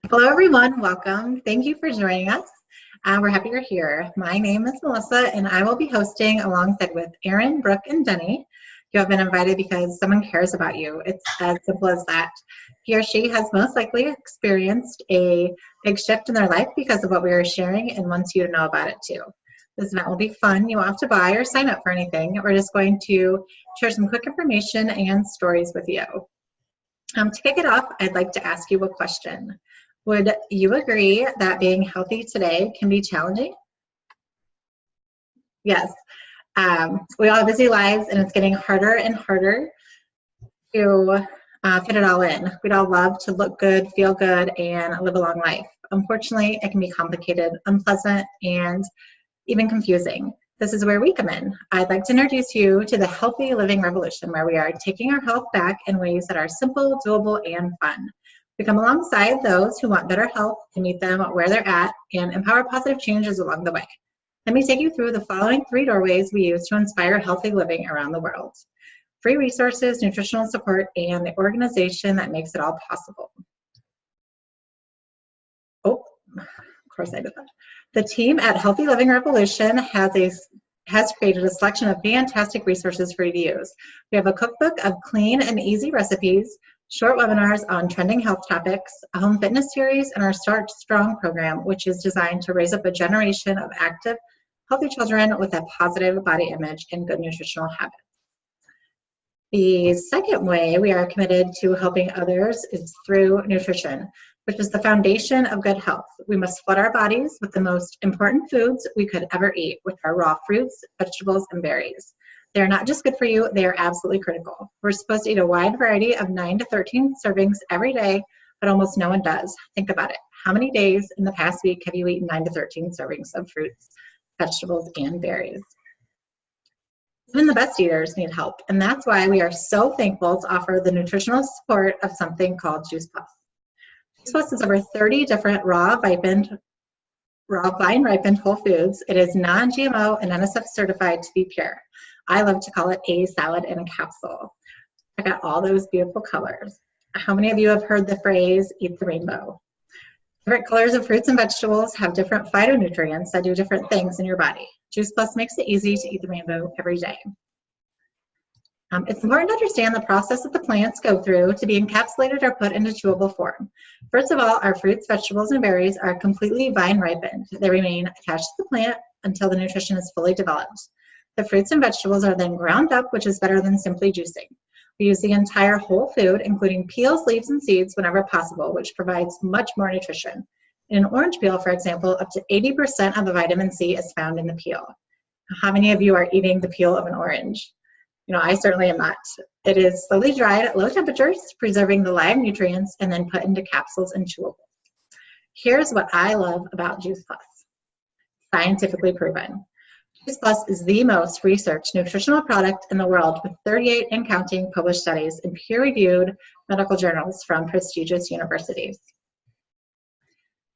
Hello, everyone. Welcome. Thank you for joining us. We're happy you're here. My name is Melissa, and I will be hosting alongside with Erin, Brooke, and Denny. You have been invited because someone cares about you. It's as simple as that. He or she has most likely experienced a big shift in their life because of what we are sharing and wants you to know about it too. This event will be fun. You won't have to buy or sign up for anything. We're just going to share some quick information and stories with you. To kick it off, I'd like to ask you a question. Would you agree that being healthy today can be challenging? Yes. We all have busy lives, and it's getting harder and harder to fit it all in. We'd all love to look good, feel good, and live a long life. Unfortunately, it can be complicated, unpleasant, and even confusing. This is where we come in. I'd like to introduce you to the Healthy Living Revolution, where we are taking our health back in ways that are simple, doable, and fun. We come alongside those who want better health to meet them where they're at and empower positive changes along the way. Let me take you through the following 3 doorways we use to inspire healthy living around the world. Free resources, nutritional support, and the organization that makes it all possible. Oh, of course I did that. The team at Healthy Living Revolution has created a selection of fantastic resources for you to use. We have a cookbook of clean and easy recipes, short webinars on trending health topics, a home fitness series, and our Start Strong program, which is designed to raise up a generation of active, healthy children with a positive body image and good nutritional habits. The second way we are committed to helping others is through nutrition, which is the foundation of good health. We must flood our bodies with the most important foods we could ever eat, which are raw fruits, vegetables, and berries. They are not just good for you, they are absolutely critical. We're supposed to eat a wide variety of 9 to 13 servings every day, but almost no one does. Think about it. How many days in the past week have you eaten 9 to 13 servings of fruits, vegetables, and berries? Even the best eaters need help, and that's why we are so thankful to offer the nutritional support of something called Juice Plus. Juice Plus is over 30 different raw vine-ripened whole foods. It is non-GMO and NSF certified to be pure. I love to call it a salad in a capsule. Check out all those beautiful colors. How many of you have heard the phrase, eat the rainbow? Different colors of fruits and vegetables have different phytonutrients that do different things in your body. Juice Plus makes it easy to eat the rainbow every day. It's important to understand the process that the plants go through to be encapsulated or put into chewable form. First of all, our fruits, vegetables, and berries are completely vine ripened. They remain attached to the plant until the nutrition is fully developed. The fruits and vegetables are then ground up, which is better than simply juicing. We use the entire whole food, including peels, leaves, and seeds whenever possible, which provides much more nutrition. In an orange peel, for example, up to 80% of the vitamin C is found in the peel. How many of you are eating the peel of an orange? I certainly am not. It is slowly dried at low temperatures, preserving the live nutrients, and then put into capsules and chewables. Here's what I love about Juice Plus. Scientifically proven. Juice Plus is the most researched nutritional product in the world, with 38 and counting published studies in peer-reviewed medical journals from prestigious universities.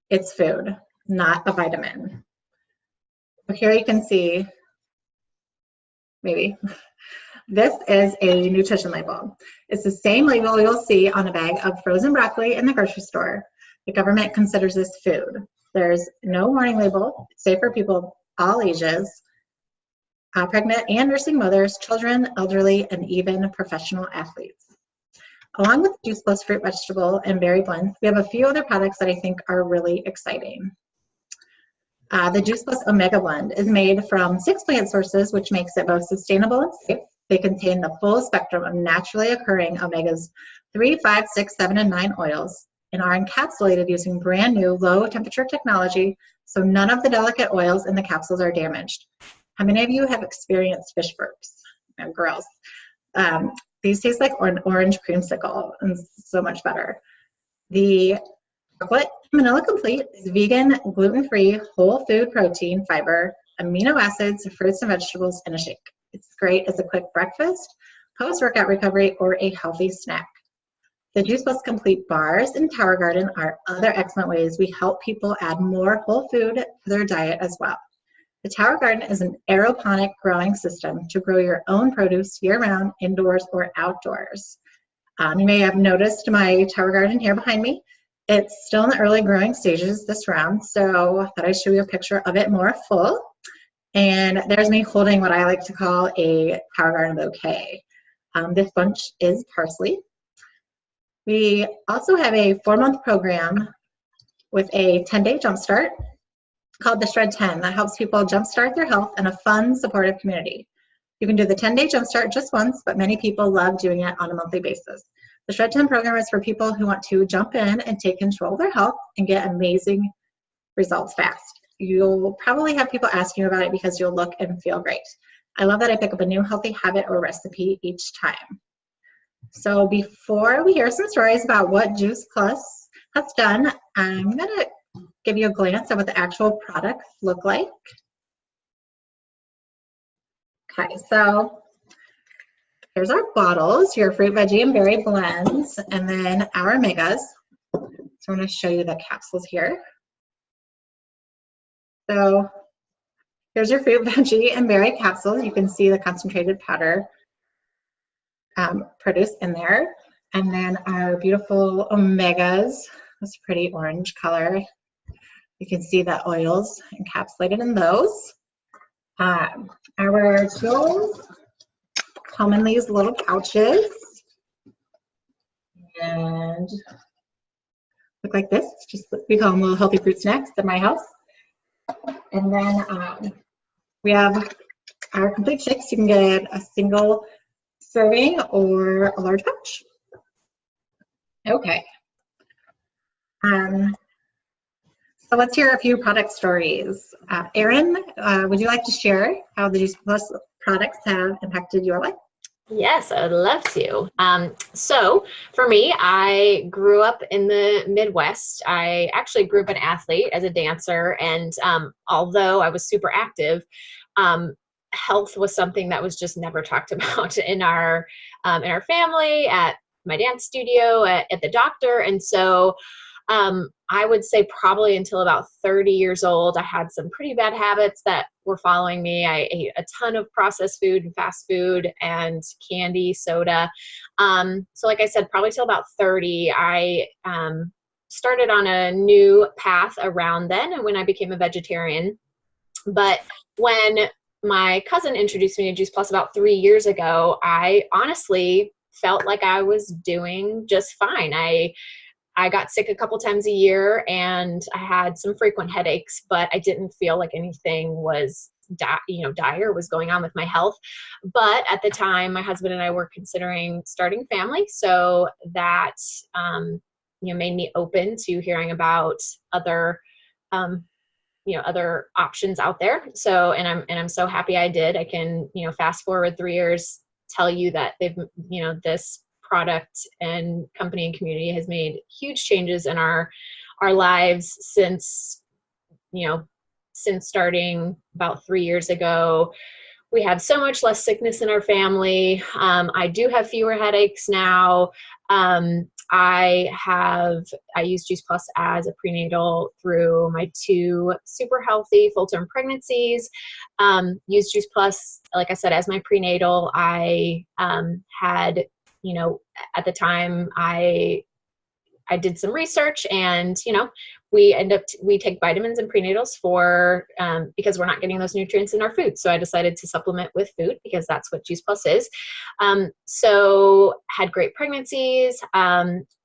It's food, not a vitamin. So here you can see, maybe, this is a nutrition label. It's the same label you'll see on a bag of frozen broccoli in the grocery store. The government considers this food. There's no warning label. It's safe for people all ages, pregnant and nursing mothers, children, elderly, and even professional athletes. Along with Juice Plus fruit, vegetable, and berry blends, we have a few other products that I think are really exciting. The Juice Plus Omega Blend is made from 6 plant sources, which makes it both sustainable and safe. They contain the full spectrum of naturally occurring omegas 3, 5, 6, 7, and 9 oils, and are encapsulated using brand new low temperature technology, so none of the delicate oils in the capsules are damaged. How many of you have experienced fish burps? Girls. These taste like an orange creamsicle and so much better. The chocolate Manila Complete is vegan, gluten-free, whole food protein, fiber, amino acids, fruits and vegetables, and a shake. It's great as a quick breakfast, post-workout recovery, or a healthy snack. The Juice Plus Complete bars in Tower Garden are other excellent ways we help people add more whole food to their diet as well. The Tower Garden is an aeroponic growing system to grow your own produce year-round, indoors or outdoors. You may have noticed my Tower Garden here behind me. It's still in the early growing stages this round, so I thought I'd show you a picture of it more full. And there's me holding what I like to call a Power Garden bouquet. This bunch is parsley. We also have a 4-month program with a 10-day jumpstart called the Shred 10 that helps people jumpstart their health in a fun, supportive community. You can do the 10-day jumpstart just once, but many people love doing it on a monthly basis. The Shred 10 program is for people who want to jump in and take control of their health and get amazing results fast. You'll probably have people asking you about it because you'll look and feel great. I love that I pick up a new healthy habit or recipe each time. So before we hear some stories about what Juice Plus has done, I'm gonna give you a glance at what the actual products look like. Okay, so here's our bottles, your fruit, veggie, and berry blends, and then our omegas. So I'm gonna show you the capsules here. So here's your fruit, veggie, and berry capsules. You can see the concentrated powder produced in there. And then our beautiful omegas, this pretty orange color. You can see the oils encapsulated in those. Our tools come in these little pouches and look like this. Just we call them little healthy fruit snacks at my house. And then we have our complete shakes. You can get a single serving or a large pouch. Okay. So let's hear a few product stories. Erin, would you like to share how the Juice Plus products have impacted your life? Yes, I would love to. So for me, I grew up in the Midwest. I actually grew up an athlete as a dancer, and although I was super active, health was something that was just never talked about in our family, at my dance studio, at the doctor. And so I would say probably until about 30 years old, I had some pretty bad habits that were following me. I ate a ton of processed food and fast food and candy, soda. So like I said, probably till about 30, I started on a new path around then, and when I became a vegetarian. But when my cousin introduced me to Juice Plus about 3 years ago, I honestly felt like I was doing just fine. I got sick a couple times a year, and I had some frequent headaches, but I didn't feel like anything was dire was going on with my health. But at the time, my husband and I were considering starting family, so that made me open to hearing about other other options out there. So, and I'm so happy I did. I can, fast forward 3 years, tell you that they've, this product and company and community has made huge changes in our lives since starting about 3 years ago. We have so much less sickness in our family. I do have fewer headaches now. I use Juice Plus as a prenatal through my 2 super healthy full-term pregnancies. Used Juice Plus, like I said, as my prenatal. I had, at the time I did some research, and, we take vitamins and prenatals for, because we're not getting those nutrients in our food. So I decided to supplement with food because that's what Juice Plus is. So had great pregnancies,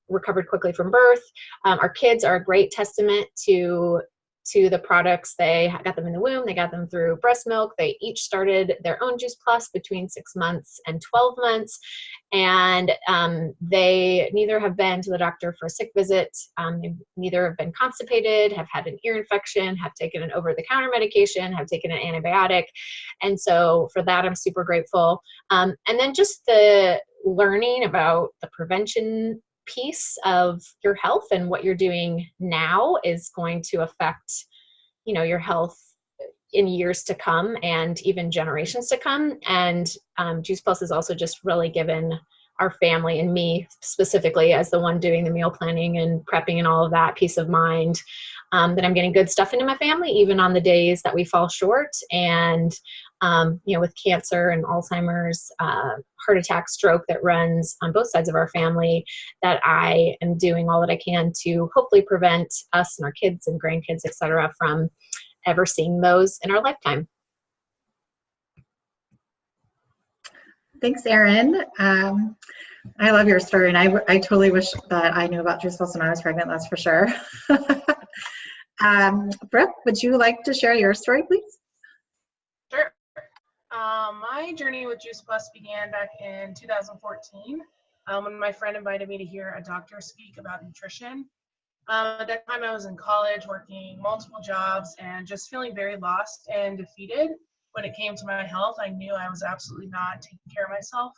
recovered quickly from birth. Our kids are a great testament to the products. They got them in the womb. They got them through breast milk. They each started their own Juice Plus between 6 months and 12 months. And they neither have been to the doctor for a sick visit. Neither have been constipated, have had an ear infection, have taken an over-the-counter medication, have taken an antibiotic. And so for that, I'm super grateful. And then just the learning about the prevention piece of your health and what you're doing now is going to affect, your health in years to come and even generations to come. And Juice Plus has also just really given our family and me specifically, as the one doing the meal planning and prepping and all of that, peace of mind, that I'm getting good stuff into my family, even on the days that we fall short. And with cancer and Alzheimer's, heart attack, stroke that runs on both sides of our family, that I am doing all that I can to hopefully prevent us and our kids and grandkids, et cetera, from ever seeing those in our lifetime. Thanks, Erin. I love your story, and I totally wish that I knew about Juice Plus when I was pregnant, that's for sure. Brooke, would you like to share your story, please? Sure. My journey with Juice Plus began back in 2014 when my friend invited me to hear a doctor speak about nutrition. At that time, I was in college working multiple jobs and just feeling very lost and defeated when it came to my health. I knew I was absolutely not taking care of myself.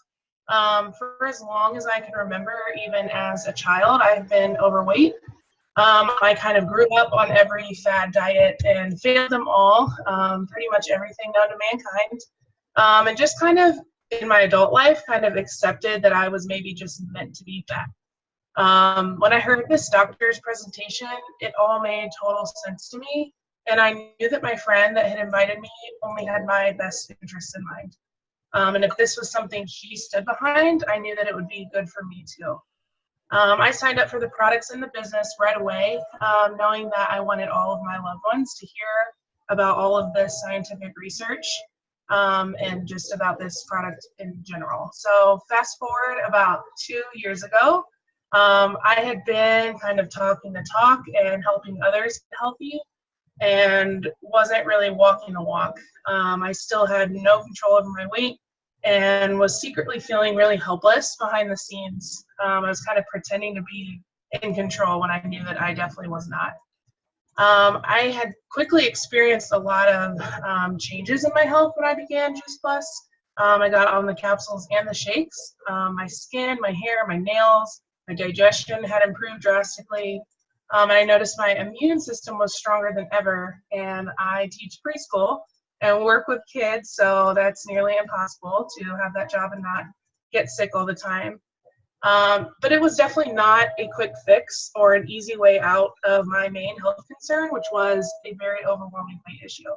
For as long as I can remember, even as a child, I've been overweight. I kind of grew up on every fad diet and failed them all, pretty much everything known to mankind. And just kind of in my adult life, kind of accepted that I was maybe just meant to be fat. When I heard this doctor's presentation, it all made total sense to me. And I knew that my friend that had invited me only had my best interests in mind. And if this was something she stood behind, I knew that it would be good for me too. I signed up for the products in the business right away, knowing that I wanted all of my loved ones to hear about all of this scientific research and just about this product in general. So fast forward about 2 years ago, I had been kind of talking the talk and helping others get healthy and wasn't really walking the walk. I still had no control over my weight and was secretly feeling really helpless behind the scenes. I was kind of pretending to be in control when I knew that I definitely was not. I had quickly experienced a lot of changes in my health when I began Juice Plus. I got on the capsules and the shakes. My skin, my hair, my nails, my digestion had improved drastically. And I noticed my immune system was stronger than ever. And I teach preschool and work with kids, so that's nearly impossible to have that job and not get sick all the time. But it was definitely not a quick fix or an easy way out of my main health concern, which was a very overwhelming weight issue.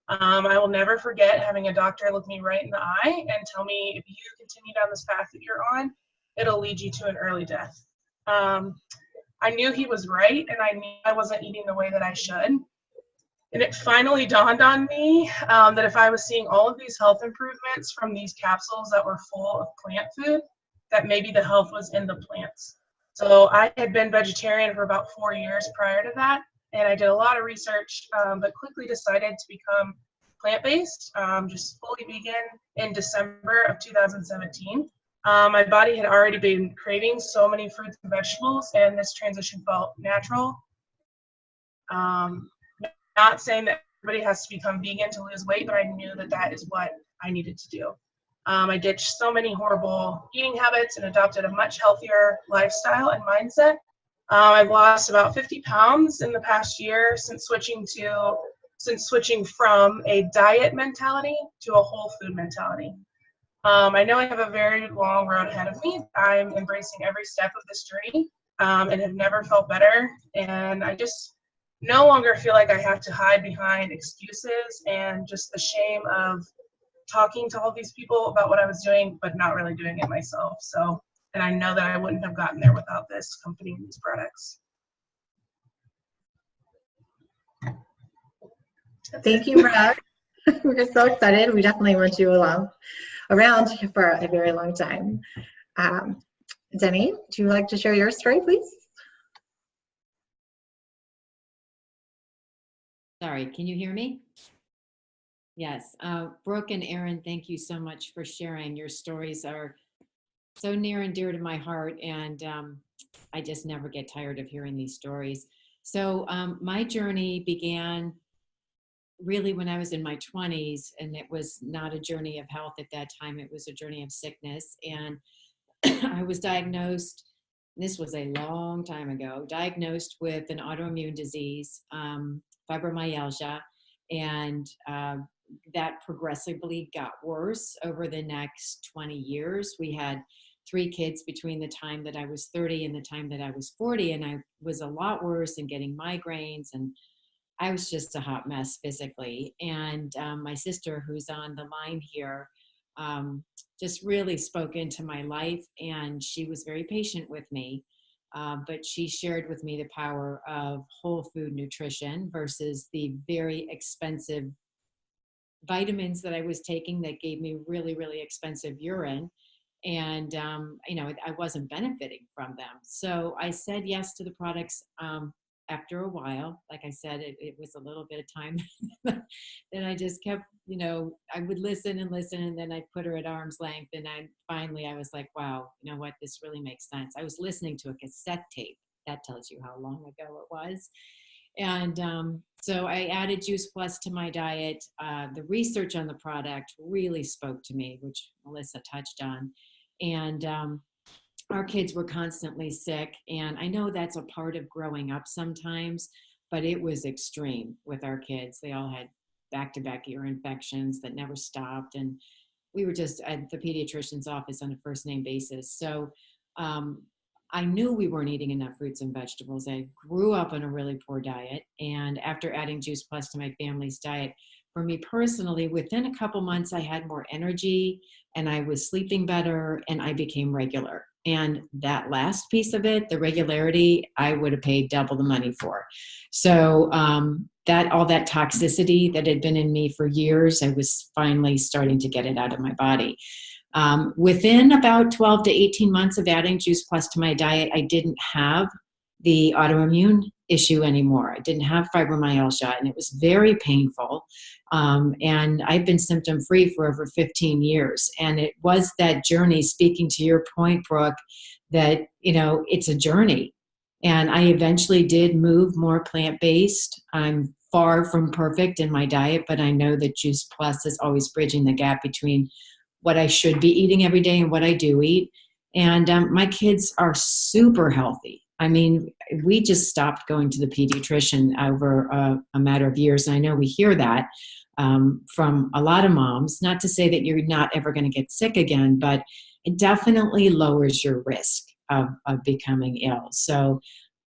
I will never forget having a doctor look me right in the eye and tell me, if you continue down this path that you're on, it'll lead you to an early death. I knew he was right, and I knew I wasn't eating the way that I should. And it finally dawned on me that if I was seeing all of these health improvements from these capsules that were full of plant food, that maybe the health was in the plants. So I had been vegetarian for about 4 years prior to that, and I did a lot of research, but quickly decided to become plant-based, just fully vegan in December of 2017. My body had already been craving so many fruits and vegetables, and this transition felt natural. Not saying that everybody has to become vegan to lose weight, but I knew that that is what I needed to do. I ditched so many horrible eating habits and adopted a much healthier lifestyle and mindset. I've lost about 50 pounds in the past year since switching from a diet mentality to a whole food mentality. I know I have a very long road ahead of me. I'm embracing every step of this journey and have never felt better. And I just no longer feel like I have to hide behind excuses and just the shame of talking to all these people about what I was doing, but not really doing it myself. So, and I know that I wouldn't have gotten there without this company and these products. Thank you, Brooke. We're so excited. We definitely want you around for a very long time. Denny, would you like to share your story, please? Sorry, can you hear me? Yes. Brooke and Erin, thank you so much for sharing. Your stories are so near and dear to my heart, and I just never get tired of hearing these stories. So my journey began really when I was in my 20s, and it was not a journey of health at that time. It was a journey of sickness. And I was diagnosed, this was a long time ago, diagnosed with an autoimmune disease, fibromyalgia, and that progressively got worse over the next 20 years. We had 3 kids between the time that I was 30 and the time that I was 40, and I was a lot worse and getting migraines, and I was just a hot mess physically. And my sister, who's on the line here, just really spoke into my life, and she was very patient with me. But she shared with me the power of whole food nutrition versus the very expensive vitamins that I was taking that gave me really, really expensive urine. And, I wasn't benefiting from them. So I said yes to the products after a while. Like I said, it was a little bit of time. Then I just kept, I would listen, and then I'd put her at arm's length. And I was like, wow, you know what? This really makes sense. I was listening to a cassette tape. That tells you how long ago it was. And so I added Juice Plus to my diet. The research on the product really spoke to me, which Melissa touched on. And our kids were constantly sick. And I know that's a part of growing up sometimes, but it was extreme with our kids. They all had back-to-back ear infections that never stopped. And we were just at the pediatrician's office on a first name basis. So I knew we weren't eating enough fruits and vegetables. I grew up on a really poor diet. And after adding Juice Plus to my family's diet, for me personally, within a couple months, I had more energy and I was sleeping better and I became regular. And that last piece of it, the regularity, I would have paid double the money for. So all that toxicity that had been in me for years, I was finally starting to get it out of my body. Within about 12 to 18 months of adding Juice Plus to my diet, I didn't have the autoimmune issue anymore. I didn't have fibromyalgia, and it was very painful. And I've been symptom-free for over 15 years. And it was that journey, speaking to your point, Brooke, that, it's a journey. And I eventually did move more plant-based. I'm far from perfect in my diet, but I know that Juice Plus is always bridging the gap between what I should be eating every day and what I do eat. And my kids are super healthy. I mean, we just stopped going to the pediatrician over a matter of years. And I know we hear that from a lot of moms, not to say that you're not ever going to get sick again, but it definitely lowers your risk of becoming ill. So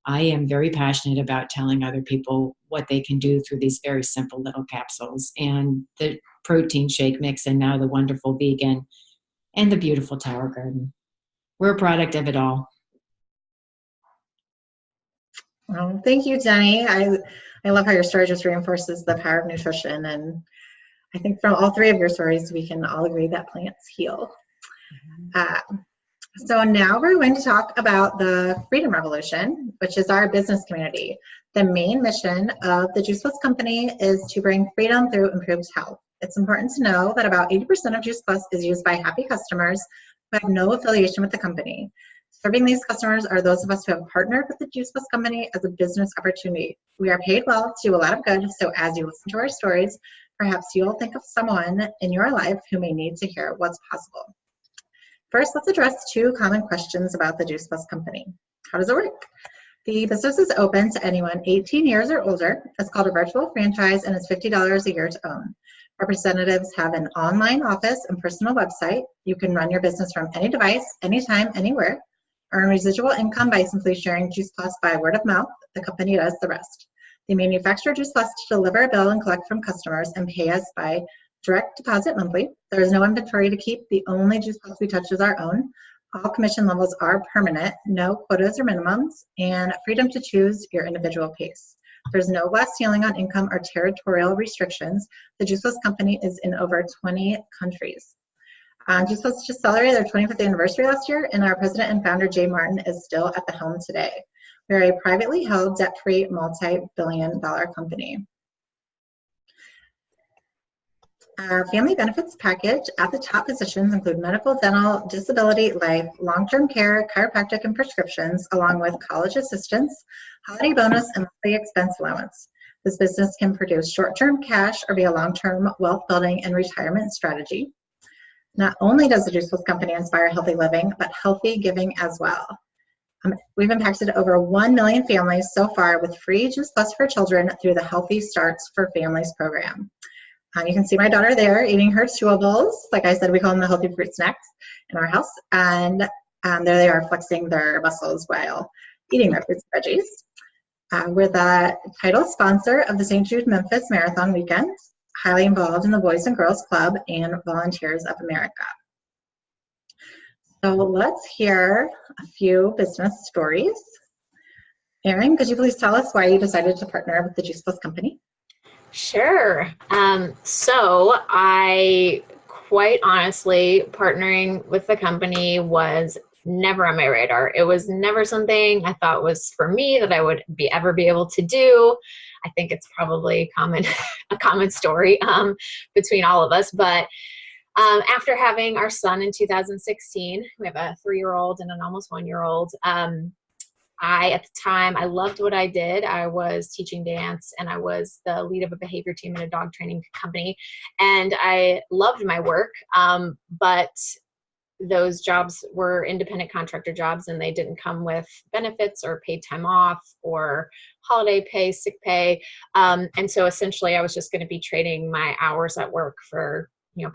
I am very passionate about telling other people what they can do through these very simple little capsules and the protein shake mix, and now the wonderful vegan and the beautiful Tower Garden. We're a product of it all. Well, thank you, Jenny. I love how your story just reinforces the power of nutrition. And I think from all three of your stories, we can all agree that plants heal. So now we're going to talk about the Freedom Revolution, which is our business community. The main mission of the Juice Plus company is to bring freedom through improved health. It's important to know that about 80% of Juice Plus is used by happy customers who have no affiliation with the company. Serving these customers are those of us who have partnered with the Juice Plus company as a business opportunity. We are paid well to do a lot of good, so as you listen to our stories, perhaps you'll think of someone in your life who may need to hear what's possible. First, let's address two common questions about the Juice Plus company. How does it work? The business is open to anyone 18 years or older. It's called a virtual franchise and it's $50 a year to own. Representatives have an online office and personal website. You can run your business from any device, anytime, anywhere. Earn residual income by simply sharing Juice Plus by word of mouth. The company does the rest. They manufacture Juice Plus to deliver a bill and collect from customers and pay us by direct deposit monthly. There is no inventory to keep. The only Juice Plus we touch is our own. All commission levels are permanent, no quotas or minimums, and freedom to choose your individual pace. There's no glass ceiling on income or territorial restrictions. The Juice Plus company is in over 20 countries. Juice Plus just celebrated their 25th anniversary last year, and our president and founder, Jay Martin, is still at the helm today. We're a privately held, debt-free, multi-billion-dollar company. Our family benefits package at the top positions include medical, dental, disability, life, long-term care, chiropractic, and prescriptions, along with college assistance, holiday bonus, and monthly expense allowance. This business can produce short-term cash or be a long-term wealth building and retirement strategy. Not only does the Juice Plus company inspire healthy living, but healthy giving as well. We've impacted over 1 million families so far with free Juice Plus for children through the Healthy Starts for Families program. You can see my daughter there eating her chewables. Like I said, we call them the healthy fruit snacks in our house. And there they are flexing their muscles while eating their fruits and veggies. We're the title sponsor of the St. Jude Memphis Marathon Weekend, highly involved in the Boys and Girls Club and Volunteers of America. So let's hear a few business stories. Erin, could you please tell us why you decided to partner with the Juice Plus company? Sure. So I quite honestly, partnering with the company was never on my radar. It was never something I thought was for me that I would ever be able to do. I think it's probably a common story between all of us. But after having our son in 2016, we have a 3-year-old and an almost 1-year-old. At the time, I loved what I did. I was teaching dance and I was the lead of a behavior team in a dog training company. And I loved my work, but those jobs were independent contractor jobs and they didn't come with benefits or paid time off or holiday pay, sick pay. And so essentially I was just going to be trading my hours at work for,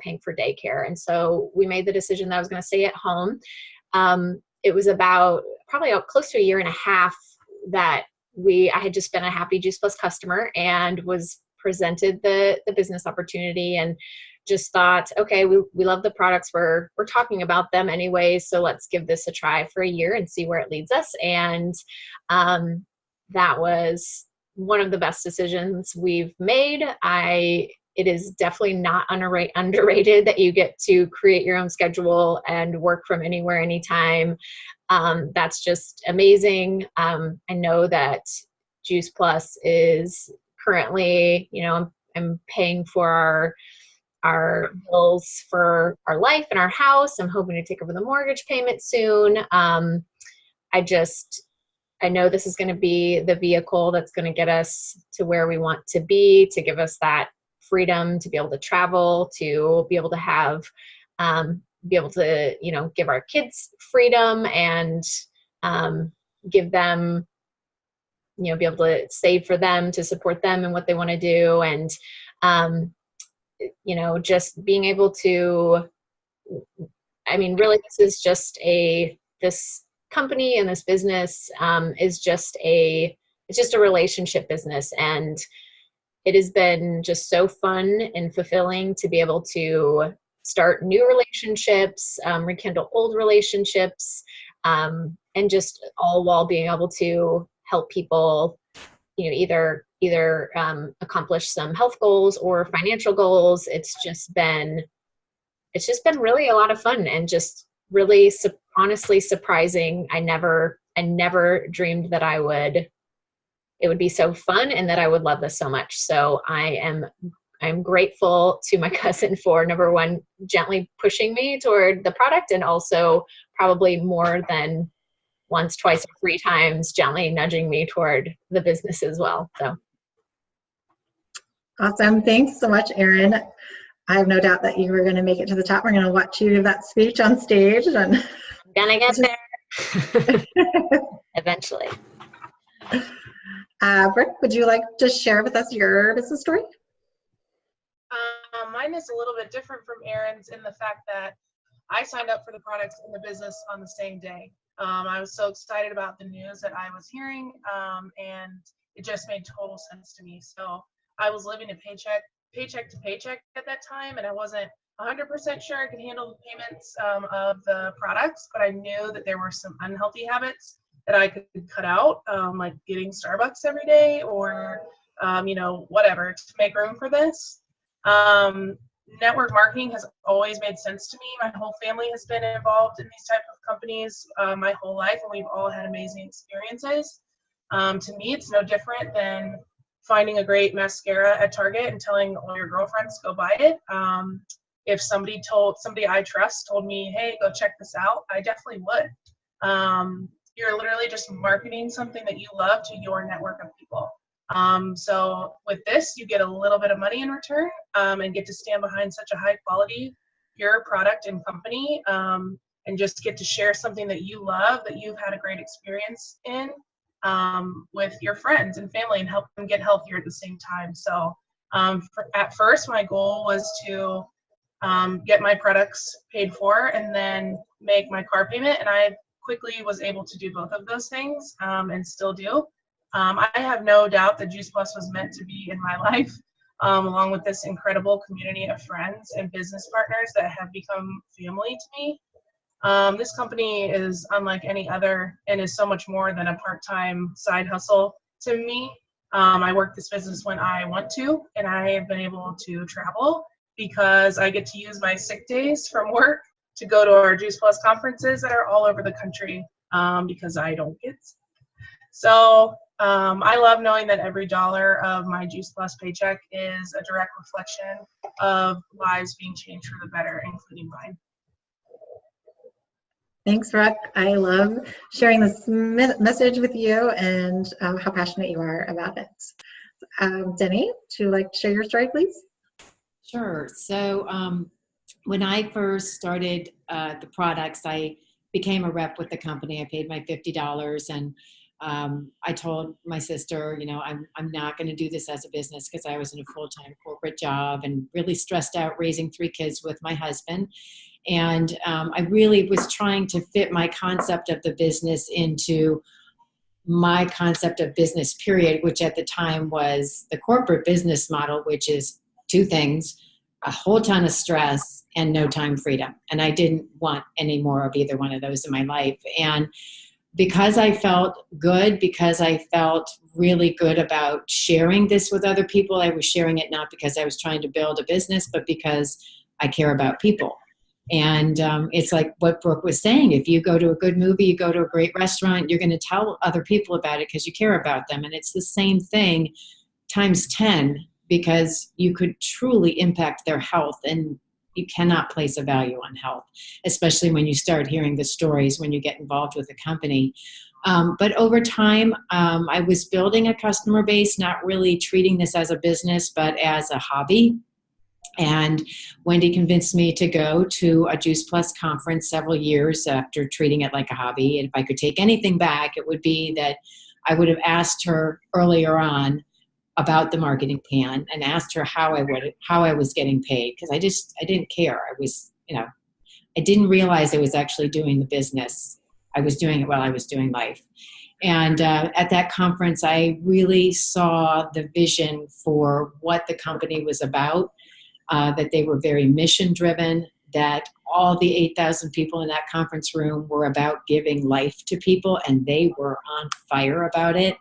paying for daycare. And so we made the decision that I was going to stay at home. It was about probably close to 1.5 years that I had just been a happy Juice Plus customer and was presented the business opportunity and just thought, okay, we love the products. We're talking about them anyway. So let's give this a try for 1 year and see where it leads us. And that was one of the best decisions we've made. It is definitely not underrated that you get to create your own schedule and work from anywhere, anytime. That's just amazing. I know that Juice Plus is currently, I'm paying for our bills for our life and our house. I'm hoping to take over the mortgage payment soon. I know this is going to be the vehicle that's going to get us to where we want to be, to give us that freedom to be able to travel, to be able to have, give our kids freedom and give them, be able to save for them, to support them in what they want to do. And, just being able to, really, this company and this business is just it's just a relationship business. And it has been just so fun and fulfilling to be able to start new relationships, rekindle old relationships, and just all while being able to help people, either accomplish some health goals or financial goals. It's just been really a lot of fun and just really honestly surprising. I never dreamed that it would be so fun and that I would love this so much. So I'm grateful to my cousin for, number one, gently pushing me toward the product, and also probably more than once, twice, or 3 times gently nudging me toward the business as well. So. Awesome. Thanks so much, Erin. I have no doubt that you were going to make it to the top. We're going to watch you give that speech on stage. And I'm going to get there eventually. Brooke, would you like to share with us your business story? Mine is a little bit different from Erin's in the fact that I signed up for the products in the business on the same day. I was so excited about the news that I was hearing, and it just made total sense to me. So I was living a paycheck to paycheck at that time, and I wasn't 100% sure I could handle the payments of the products, but I knew that there were some unhealthy habits that I could cut out, like getting Starbucks every day or, whatever, to make room for this. Network marketing has always made sense to me. My whole family has been involved in these type of companies my whole life, and we've all had amazing experiences. To me, it's no different than finding a great mascara at Target and telling all your girlfriends to go buy it. If somebody I trust told me, hey, go check this out, I definitely would. You're literally just marketing something that you love to your network of people. So with this, you get a little bit of money in return, and get to stand behind such a high quality, pure product and company, and just get to share something that you love, that you've had a great experience in, with your friends and family, and help them get healthier at the same time. So at first, my goal was to get my products paid for and then make my car payment, and I quickly was able to do both of those things, and still do. I have no doubt that Juice Plus was meant to be in my life, along with this incredible community of friends and business partners that have become family to me. This company is unlike any other and is so much more than a part-time side hustle to me. I work this business when I want to, and I have been able to travel because I get to use my sick days from work to go to our Juice Plus conferences that are all over the country because I don't get sick. So I love knowing that every dollar of my Juice Plus paycheck is a direct reflection of lives being changed for the better, including mine. Thanks, Brooke. I love sharing this message with you and how passionate you are about it. Denny, would you like to share your story, please? Sure. So when I first started the products, I became a rep with the company. I paid my $50, and I told my sister, you know, I'm not going to do this as a business because I was in a full-time corporate job and really stressed out raising 3 kids with my husband. And I really was trying to fit my concept of the business into my concept of business, period, which at the time was the corporate business model, which is 2 things: a whole ton of stress and no time freedom. And I didn't want any more of either one of those in my life. And because I felt good, because I felt really good about sharing this with other people, I was sharing it not because I was trying to build a business, but because I care about people. And it's like what Brooke was saying. If you go to a good movie, you go to a great restaurant, you're going to tell other people about it because you care about them. And it's the same thing times 10, because you could truly impact their health. And you cannot place a value on health, especially when you start hearing the stories when you get involved with a company. But over time, I was building a customer base, not really treating this as a business, but as a hobby. And Wendy convinced me to go to a Juice Plus conference several years after treating it like a hobby. And if I could take anything back, it would be that I would have asked her earlier on about the marketing plan and asked her how I was getting paid, because I didn't care. I didn't realize I was actually doing the business. I was doing it while I was doing life. And at that conference, I really saw the vision for what the company was about. That they were very mission driven, that all the 8,000 people in that conference room were about giving life to people, and they were on fire about it.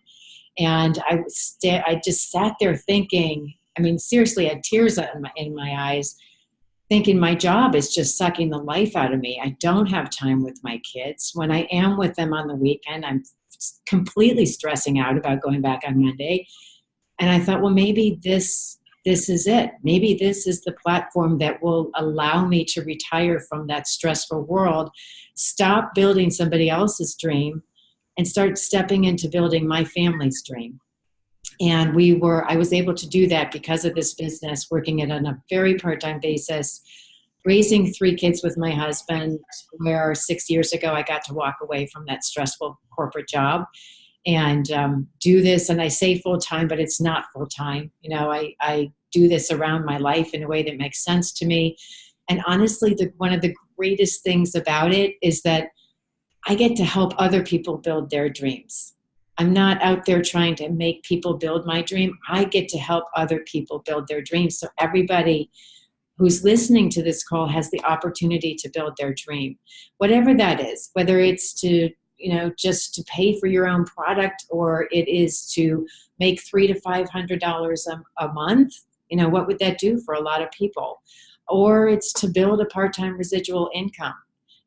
And I just sat there thinking, I mean, seriously, I had tears in my eyes, thinking my job is just sucking the life out of me. I don't have time with my kids. When I am with them on the weekend, I'm completely stressing out about going back on Monday. And I thought, well, maybe this is it. Maybe this is the platform that will allow me to retire from that stressful world, stop building somebody else's dream, and start stepping into building my family's dream. And I was able to do that because of this business, working it on a very part-time basis, raising 3 kids with my husband, where 6 years ago I got to walk away from that stressful corporate job and do this. And I say full-time, but it's not full-time. You know, I do this around my life in a way that makes sense to me. And honestly, one of the greatest things about it is that I get to help other people build their dreams. I'm not out there trying to make people build my dream. I get to help other people build their dreams. So everybody who's listening to this call has the opportunity to build their dream, whatever that is, whether it's to, just to pay for your own product, or it is to make $300 to $500 a month. What would that do for a lot of people? Or it's to build a part-time residual income.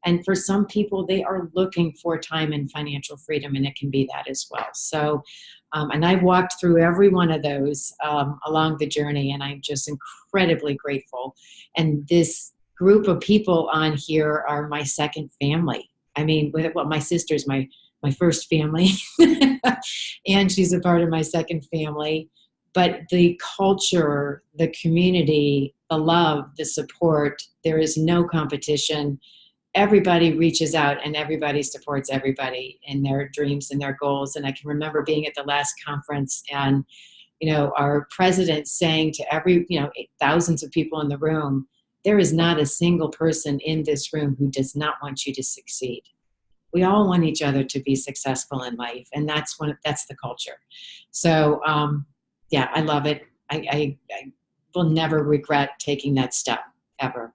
And for some people, they are looking for time and financial freedom, and it can be that as well. So, and I've walked through every one of those along the journey, and I'm just incredibly grateful. And this group of people on here are my second family. I mean, my sister's my first family, and she's a part of my second family. But the culture, the community, the love, the support, there is no competition. Everybody reaches out and everybody supports everybody in their dreams and their goals. And I can remember being at the last conference and, our president saying to thousands of people in the room, there is not a single person in this room who does not want you to succeed. we all want each other to be successful in life, and that's the culture. So yeah, I love it. I will never regret taking that step ever.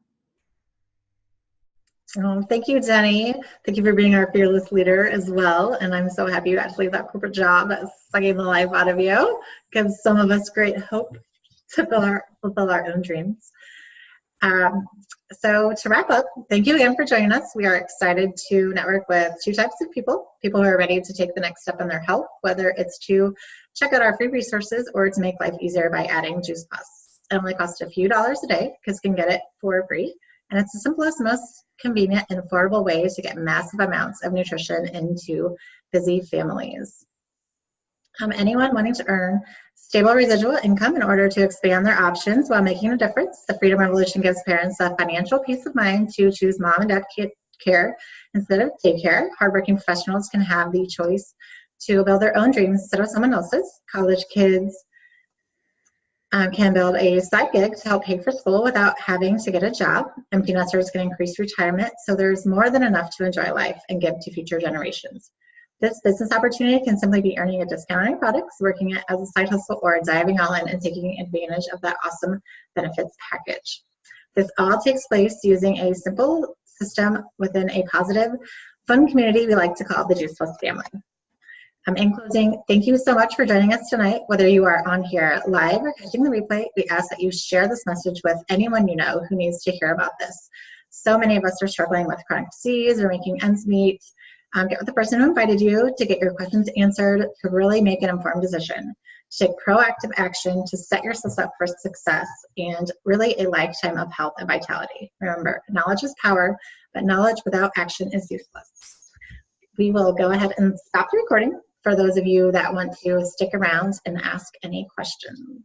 Thank you, Jenny. Thank you for being our fearless leader as well. And I'm so happy you got to leave that corporate job. That's sucking the life out of you. Gives some of us great hope to fulfill our own dreams. So to wrap up, thank you again for joining us. We are excited to network with two types of people who are ready to take the next step in their health, whether it's to check out our free resources or to make life easier by adding Juice Plus. It only costs a few dollars a day because you can get it for free. And it's the simplest, most convenient, and affordable way to get massive amounts of nutrition into busy families. Anyone wanting to earn stable residual income in order to expand their options while making a difference, the Freedom Revolution gives parents a financial peace of mind to choose mom and dad care instead of daycare. Hardworking professionals can have the choice to build their own dreams instead of someone else's. College kids can build a side gig to help pay for school without having to get a job. Empty nesters can increase retirement, so there's more than enough to enjoy life and give to future generations. This business opportunity can simply be earning a discount on your products, working it as a side hustle, or diving all in and taking advantage of that awesome benefits package. This all takes place using a simple system within a positive, fun community we like to call the Juice Plus family. In closing, thank you so much for joining us tonight. Whether you are on here live or catching the replay, we ask that you share this message with anyone you know who needs to hear about this. So many of us are struggling with chronic disease or making ends meet. Get with the person who invited you to get your questions answered, to really make an informed decision, to take proactive action, to set yourself up for success, and really a lifetime of health and vitality. Remember, knowledge is power, but knowledge without action is useless. We will go ahead and stop the recording for those of you that want to stick around and ask any questions.